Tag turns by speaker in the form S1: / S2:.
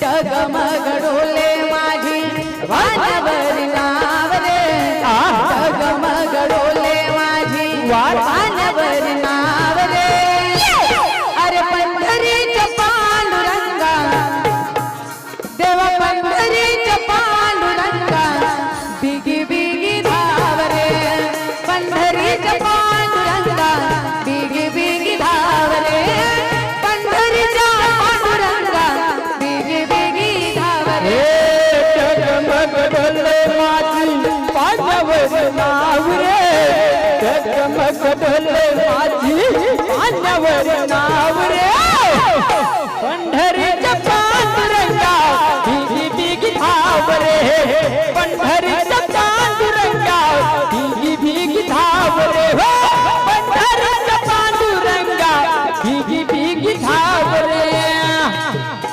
S1: डगमग डोले माझी वानवर नाव रे, डगमग डोले माझी वानवर नाव रे. अरे पंढरीच्या पांडुरंगा, देवा पंढरीच्या पांडुरंगा, बिगी बिगी धाव रे. पंढरीच्या पांडुरंगा, बिगी बिगी धाव रे. पंढरीच्या पांडुरंगा, बिगी बिगी धाव रे.
S2: डगमग डोले माझी वानवर नाव रे, डगमग डोले माझी वानवर नाव रे. पंढरीच्या पांडुरंगा, बिगी बिगी धाव रे. पंढरीच्या